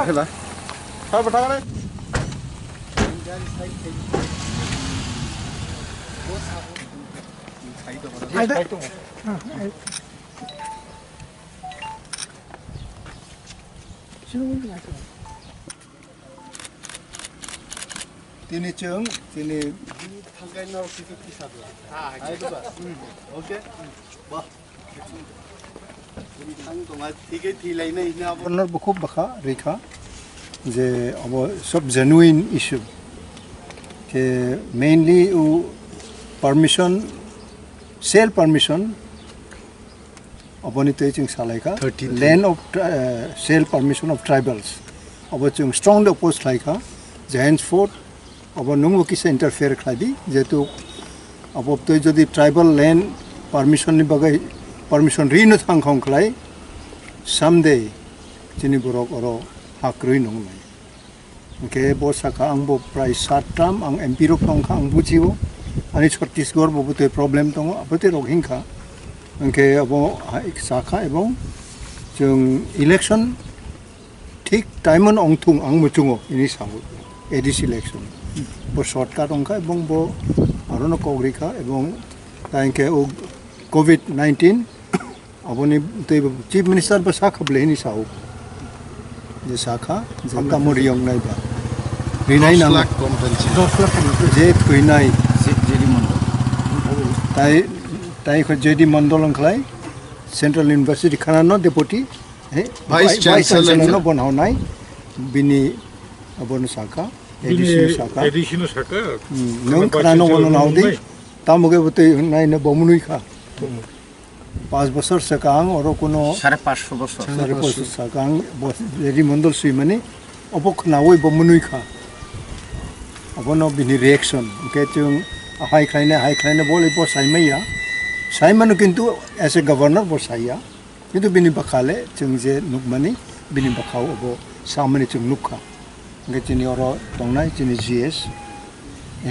Bahila. How about Tini chung, tini tangkai nol sisi kisah tu. Itu bah. Okay. Bah. Tini tang tu mah tiga lain ini apa? Benar buku baka Rekha, je apa sub genuine issue. के mainly permission sale permission अपनी तो चिंग सालाइका land of sale permission of tribals अब चिंग strongly opposed लाइका henceforth अब नुंगो किसे interfere khadi जेतु अब तो यदि tribal land permission नि बगाई permission री न थांग खाऊं खलाई someday चिनी बुरोक औरो हाकरुई नुंग में के बोसाका आंबो प्राय 7 टाम आं एमपी रोक तंखा आं बुझियो अनि छत्तीसगढ़ बबुते प्रॉब्लेम दङ अबते रोहिंखा के अबो एक साखा एवं जों इलेक्शन ठीक टाइमन अंथुं आं मुचुङो इनि साबो एडिस इलेक्शन बो शॉर्टकाट अंखा एवं बो आरोन कोग्रिखा एवं तांके ओ कोविड 19 अबोनि चीफ मिनिस्टर बसा खबले इनि साबो जे शाखा जका मोरियं नायबा रिनाय नाम 10 लाख जे थुइनाय जेडी मंडल ताई ख जेडी मंडल अंखलाय सेंट्रल यूनिवर्सिटी खानानो डेपुटी वाइस चांसलर नो बनावनाय बिनि अबन शाखा एडिशनल शाखा नों खानानो बनावदि तामुगे बते नायनो बमुनुइखा 5 बছর सकांग और कोनो 550 बছর 550 सकांग जेडी मंडल सुइमाने अबखनावै बमुनुइखा अबनो बिनि रिएक्शन के जों हाय खायने बोले बो साइमैया साइमानो किन्तु एज ए गवर्नर बो साइया किन्तु बिनि बखाले जों जे नुकमानि बिनि बखाव अबो सामने जों नुखा के जिनि और दंनाय जिनि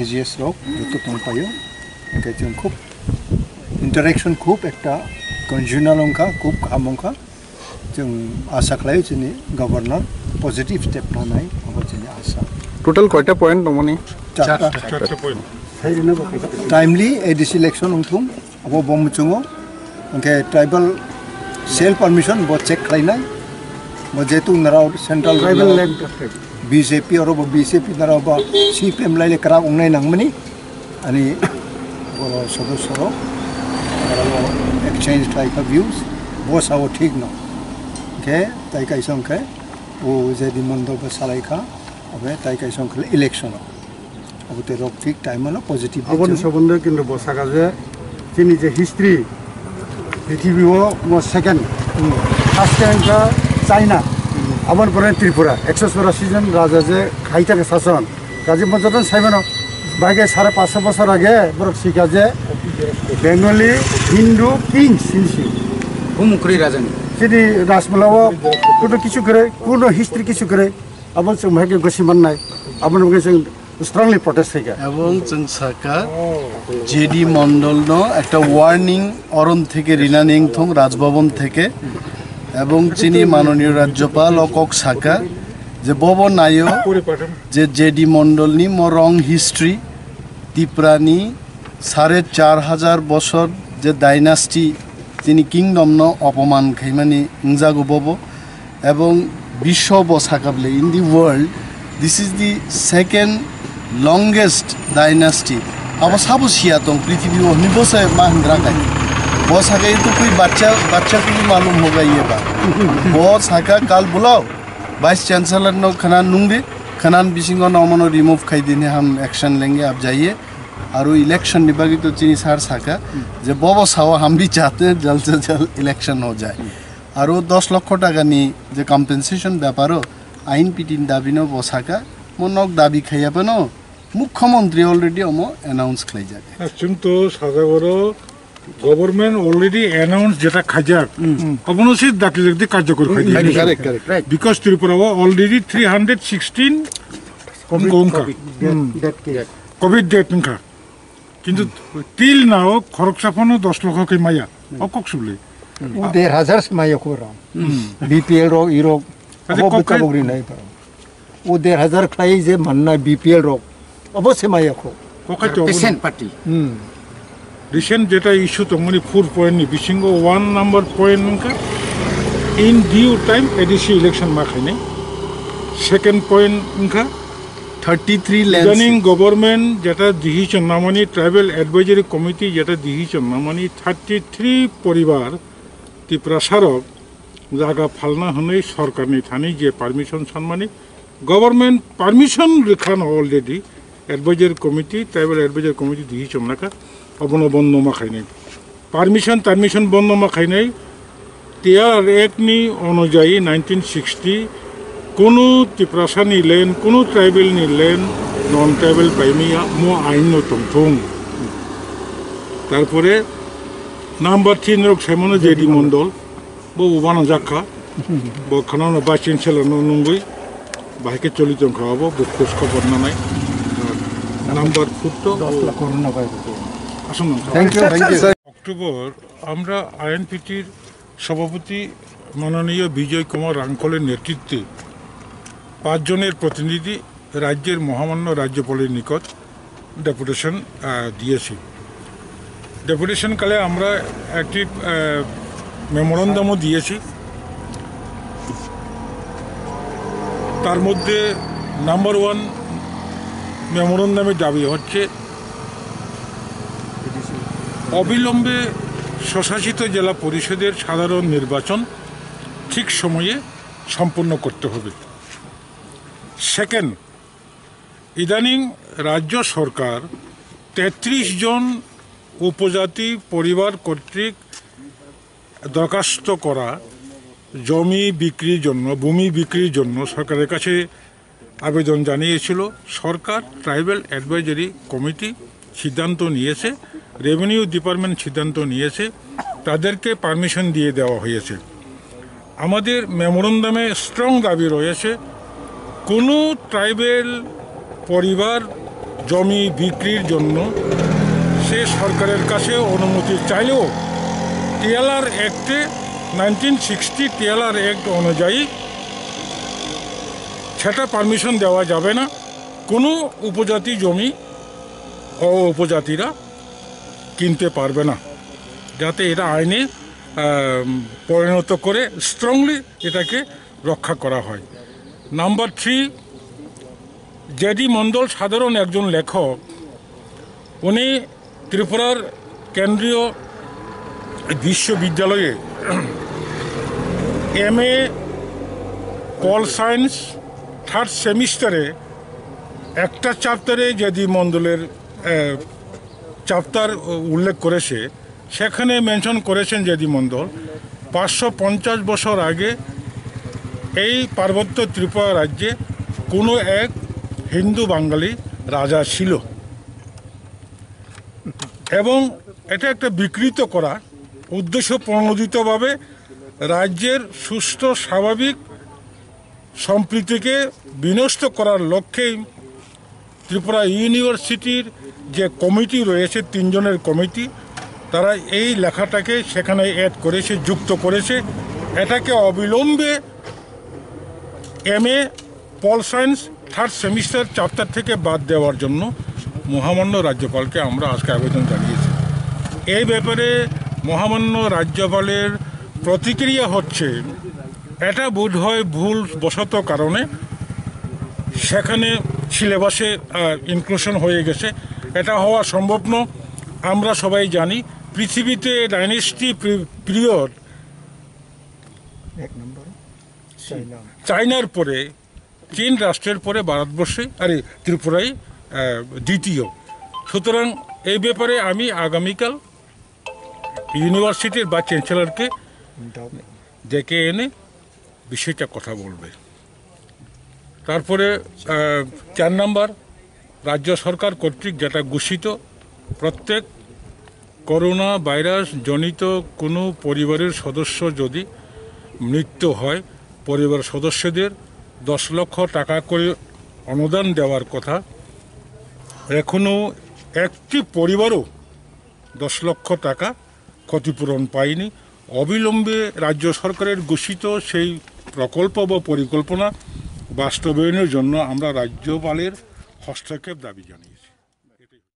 एजीएस रक जतो तंपायो के जों खूब इंटरेक्शन खूब एकटा कन्जुनाल अंखा खूब खामंखा जों आशा खालायो जोंनि गवर्नर पजिटिव स्टेप लानाय अब जोंनि आशा टोटल कयटा पॉइंट दमनि 4 पॉइंट टाइमली एडिस इलेक्शन उंथुम अब बमचुङो ओके ट्राइबल सेल परमिशन बो चेक खालायनाय बो जेतु नराव सेंट्रल ट्राइबल लैंड बीजेपी और बीजेपी नराव बा सीपीएम लाइले करा उंनाय नांगमनि अनि बर सदस्य exchange type of views both are ठीक न के ताई का संख्या वो जेडी मंडल पर सालाइका अबे ताई का संख्या इलेक्शन अब ते रोक ठीक टाइम न पॉजिटिव अबन सबंध किन बसाका जे जिनि जे हिस्ट्री पृथ्वीओ मो सेकंड फर्स्ट टाइम का चाइना अबन पर त्रिपुरा 100 सीजन राजा जे खाइता के शासन गाजी पंचतन साइमनो बागे 550 বছর আগে বরক শিকা যে बेंगली हिंदू किंग्स सिंसी हुमुक्री राजन सिदी राजमलाव कुनो किछु करे कुनो हिस्ट्री किछु करे अब जों भागे गसिमान नाय अब जों स्ट्रांगली प्रोटेस्ट हैगा এবং जों साका जेडी मंडल नो একটা ওয়ার্নিং অরণ থেকে রিনানিং থং রাজভবন থেকে এবং চিনি মাননীয় রাজ্যপাল অকক সাকা যে ববন নায়ো যে जेडी मंडल नि মরং হিস্ট্রি তিপ্রানি 4500 বছর যে ডাইনাস্টি তিনি কিংডম ন অপমান খাইমানি ইংজাগো ববো এবং বিশ্ব বসাকাবলে in the world this is the second longest dynasty अब साबो सिया तो पृथ्वी में नहीं बसे महिंद्रा का बस आगे तो कोई बच्चा को भी मालूम होगा ये बात बस आका काल बुलाओ वाइस चांसलर नो खनान नुंगे खनान बिसिंगो नमनो रिमूव खाई दिने हम एक्शन लेंगे आप जाइए और इलेक्शन निभागी तो चीनी सार साका जब बबो सावा हम भी चाहते हैं जल्द से जल्द इलेक्शन हो जाए और 10 लाख टाका नी जो कम्पेन्सेशन व्यापारो आईन पिटिन दाबी नो बसाका मनक दाबी खाइया पनो मुख्यमंत्री ऑलरेडी अमो अनाउंस खाई जाके actually तो साजागरो गवर्नमेंट ऑलरेडी अनाउंस जेटा खाजाक अबनोसी दाखिल दि कार्यकर खाई correct because Tripura already 316 covid death नखा किंतु टिल नाउ खरकसाफनो 10 लाख के माया अकक सुबले 1,500 माया कोरा बीपीएल रो इरो अब बच्चा बगरी नहीं पर वो 1,500 खाई जे मनना BPL रोग अब से माया को পেশেন্ট পার্টি রিসেন্ট যেটা ইস্যু তো মানে 4 পয়েন্ট নি বিশিঙ্গ 1 নাম্বার পয়েন্ট কা in due time ADC election মাখাইনে সেকেন্ড পয়েন্ট কা 33 ল্যান্ড ইদানিং গভর্নমেন্ট যেটা ডিসিশন না মানে ট্রাইবেল অ্যাডভাইজারি কমিটি যেটা ডিসিশন না মানে 33 পরিবার ত্রিপুরা সারক জায়গা ফালনা হনে সরকারনি থানি যে পারমিশন সম্মানী গভর্নমেন্ট পারমিশন রেখান already advisory committee tribal advisory committee decision নাকা অবনো বন্ধ মাখাই নাই পারমিশন বন্ধ মাখাই নাই টিআর একনি অনুযায়ী 1960 কোনো ত্রিপ্রাসানি লেন কোনো ট্রাইবেল নি লেন নন ট্রাইবেল পাইমিয়া মো আইন তংথং তারপরে নাম্বার 3 রক সেমনো জেডি মন্ডল বো বানা জাখা বো খানানো বাচিন ছেলে নঙ্গুই বাইকে চলি তং খাওয়াবো খোঁজ খবর না নাই নাম্বার 4 তো 10 লাখ করোনা পাই আসুন থ্যাংক ইউ অক্টোবর আমরা আইএনপিটির সভাপতি মাননীয় বিজয় কুমার রাঙ্কলের নেতৃত্বে 5 জনের প্রতিনিধি রাজ্যের মহামান্য রাজ্যপালের নিকট ডেপুটেশন দিয়েছি ডেপুটেশনকালে আমরা একটি মেমোরান্ডামও দিয়েছি তার মধ্যে নাম্বার 1 মেমোরান্ডামের দাবি হচ্ছে অবিলম্বে স্বশাসিত জেলা পরিষদের সাধারণ নির্বাচন ঠিক সময়ে সম্পন্ন করতে হবে সেকেন্ড ইদানিং রাজ্য সরকার 33 জন উপজাতি পরিবার কর্তৃক দরখাস্ত করা জমি বিক্রির জন্য ভূমি বিক্রির জন্য সরকারের কাছে আবেদন জানিয়েছিল সরকার ট্রাইবেল অ্যাডভাইজারি কমিটি সিদ্ধান্ত নিয়েছে রেভিনিউ ডিপার্টমেন্ট সিদ্ধান্ত নিয়েছে তাদেরকে পারমিশন দিয়ে দেওয়া হয়েছে আমাদের মেমোরান্ডামে স্ট্রং দাবি রয়েছে কোনো ট্রাইবেল পরিবার জমি বিক্রির জন্য সে সরকারের কাছে অনুমতি চাইলেও টিএলআর অ্যাক্টে 1960 টিএলআর অ্যাক্ট অনুযায়ী সেটা পারমিশন দেওয়া যাবে না কোনো উপজাতি জমি ও উপজাতিরা কিনতে পারবে না যাতে এটা আইনে পরিণত করে স্ট্রংলি এটাকে রক্ষা করা হয় নাম্বার 3 জেডি মণ্ডল সাধারণ একজন লেখক উনি ত্রিপুরার কেন্দ্রীয় বিশ্ববিদ্যালয়ে MA পল সায়েন্স 3rd সেমিস্টারে একটা চ্যাপ্টারে জেডি মণ্ডলের চ্যাপ্টার উল্লেখ করেছে সেখানে মেনশন করেছেন জেডি মণ্ডল 550 বছর আগে এই পার্বত্য ত্রিপুরা রাজ্যে কোনো এক হিন্দু বাঙালি রাজা ছিল এবং এটা একটা বিকৃত করা উদ্দেশ্য প্রণোদিতভাবে রাজ্যের সুষ্ঠু স্বাভাবিক সম্প্রীতিকে বিনষ্ট করার লক্ষ্যেই ত্রিপুরা ইউনিভার্সিটির যে কমিটি রয়েছে 3 জনের কমিটি তারা এই লেখাটাকে সেখানে অ্যাড করেছে যুক্ত করেছে এটাকে অবিলম্বে MA pol science 3rd semester chapter থেকে বাদ দেওয়ার জন্য মহামান্য রাজ্যপালকে আমরা আজকে আবেদন জানিয়েছি এই ব্যাপারে মহামান্য রাজ্যপালের প্রতিক্রিয়া হচ্ছে এটা বোধহয় ভুল বশত কারণে সেখানে সিলেবাসে ইনক্লুশন হয়ে গেছে এটা হওয়া সম্ভব নয় আমরা সবাই জানি পৃথিবীতে ডাইনেস্টি পিরিয়ড চায়নার পরে চীন রাষ্ট্রের পরে ভারতবর্ষে আরে ত্রিপুরাই দ্বিতীয় সুতরাং এই ব্যাপারে আমি আগামীকাল ইউনিভার্সিটির বা চ্যান্সেলরকে ডেকে এনে বিষয়টা কথা বলবে তারপরে 4 নম্বর রাজ্য সরকার কর্তৃক যেটা ঘোষিত প্রত্যেক করোনা ভাইরাস জনিত কোনো পরিবারের সদস্য যদি মৃত্যু হয় পরিবার সদস্যদের 10 লক্ষ টাকা করে অনুদান দেওয়ার কথা এখনও একটি পরিবারও 10 লক্ষ টাকা ক্ষতিপূরণ পায়নি অবিলম্বে রাজ্য সরকারের ঘোষিত সেই প্রকল্প বা পরিকল্পনা বাস্তবায়নের জন্য আমরা রাজ্যপালের হস্তক্ষেপ দাবি জানিয়েছি।